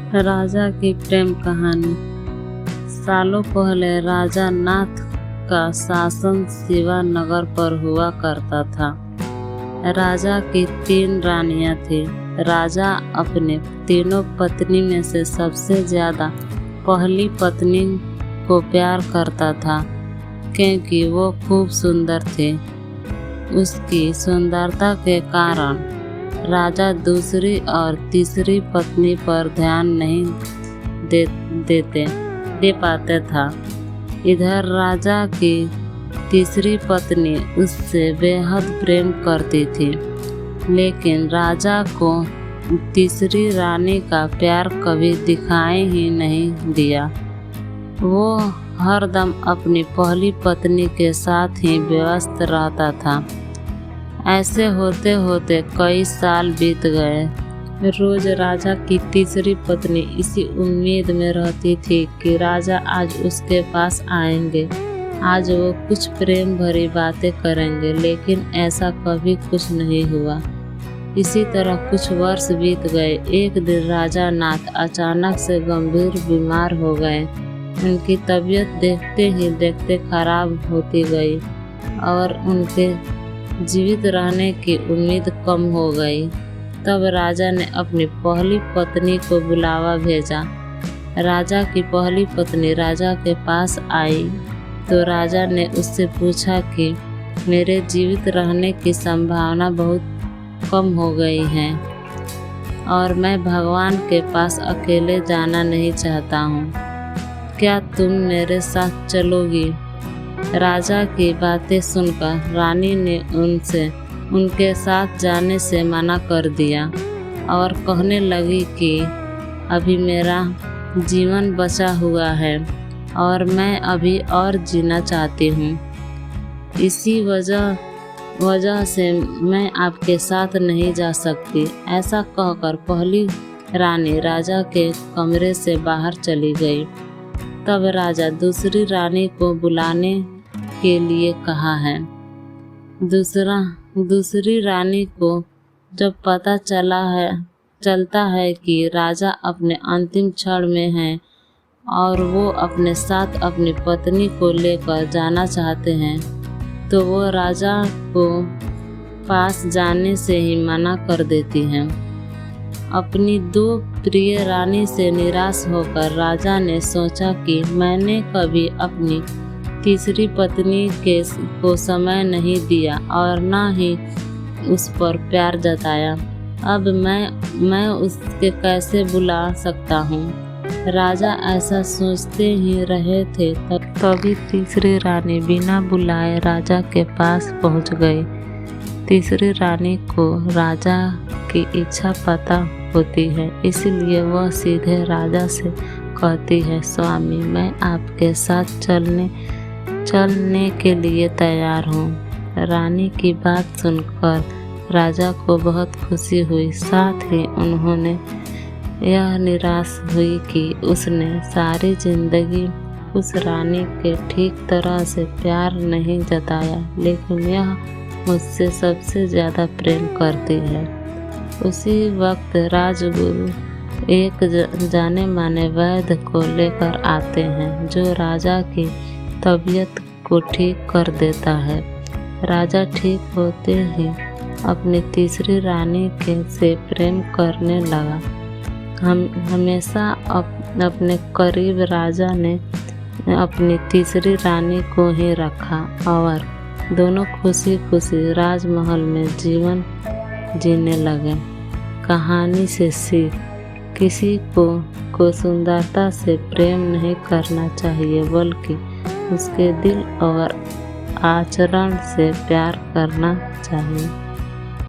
राजा की प्रेम कहानी। सालों पहले राजा नाथ का शासन शिवानगर पर हुआ करता था। राजा की 3 रानियां थी। राजा अपने तीनों पत्नी में से सबसे ज़्यादा पहली पत्नी को प्यार करता था, क्योंकि वो खूब सुंदर थी। उसकी सुंदरता के कारण राजा दूसरी और तीसरी पत्नी पर ध्यान नहीं दे पाते था। इधर राजा की तीसरी पत्नी उससे बेहद प्रेम करती थी, लेकिन राजा को तीसरी रानी का प्यार कभी दिखाई ही नहीं दिया। वो हरदम अपनी पहली पत्नी के साथ ही व्यस्त रहता था। ऐसे होते होते कई साल बीत गए। रोज राजा की तीसरी पत्नी इसी उम्मीद में रहती थी कि राजा आज उसके पास आएंगे, आज वो कुछ प्रेम भरी बातें करेंगे, लेकिन ऐसा कभी कुछ नहीं हुआ। इसी तरह कुछ वर्ष बीत गए। एक दिन राजा नाथ अचानक से गंभीर बीमार हो गए। उनकी तबीयत देखते ही देखते खराब होती गई और उनके जीवित रहने की उम्मीद कम हो गई। तब राजा ने अपनी पहली पत्नी को बुलावा भेजा। राजा की पहली पत्नी राजा के पास आई तो राजा ने उससे पूछा कि मेरे जीवित रहने की संभावना बहुत कम हो गई है और मैं भगवान के पास अकेले जाना नहीं चाहता हूँ। क्या तुम मेरे साथ चलोगी? राजा की बातें सुनकर रानी ने उनके साथ जाने से मना कर दिया और कहने लगी कि अभी मेरा जीवन बचा हुआ है और मैं अभी और जीना चाहती हूँ। इसी वजह से मैं आपके साथ नहीं जा सकती। ऐसा कहकर पहली रानी राजा के कमरे से बाहर चली गई। तब राजा दूसरी रानी को बुलाने के लिए कहा है। दूसरी रानी को जब पता चलता है कि राजा अपने अंतिम क्षण में हैं और वो अपने साथ अपनी पत्नी को लेकर जाना चाहते हैं, तो वो राजा को पास जाने से ही मना कर देती हैं। अपनी 2 प्रिय रानी से निराश होकर राजा ने सोचा कि मैंने कभी अपनी तीसरी पत्नी को समय नहीं दिया और न ही उस पर प्यार जताया। अब मैं उसके कैसे बुला सकता हूँ? राजा ऐसा सोचते ही रहे थे तभी तीसरी रानी बिना बुलाए राजा के पास पहुँच गई। तीसरी रानी को राजा की इच्छा पता होती है, इसलिए वह सीधे राजा से कहती है, स्वामी, मैं आपके साथ चलने के लिए तैयार हूँ। रानी की बात सुनकर राजा को बहुत खुशी हुई। साथ ही उन्होंने यह निराश हुई कि उसने सारी जिंदगी उस रानी के ठीक तरह से प्यार नहीं जताया, लेकिन यह मुझसे सबसे ज़्यादा प्रेम करती है। उसी वक्त राजगुरु एक जाने माने वैद्य को लेकर आते हैं, जो राजा की तबीयत को ठीक कर देता है। राजा ठीक होते ही अपनी तीसरी रानी से प्रेम करने लगा। हमेशा अपने करीब राजा ने अपनी तीसरी रानी को ही रखा और दोनों खुशी खुशी राजमहल में जीवन जीने लगे। कहानी से सीख: किसी को सुंदरता से प्रेम नहीं करना चाहिए, बल्कि उसके दिल और आचरण से प्यार करना चाहिए।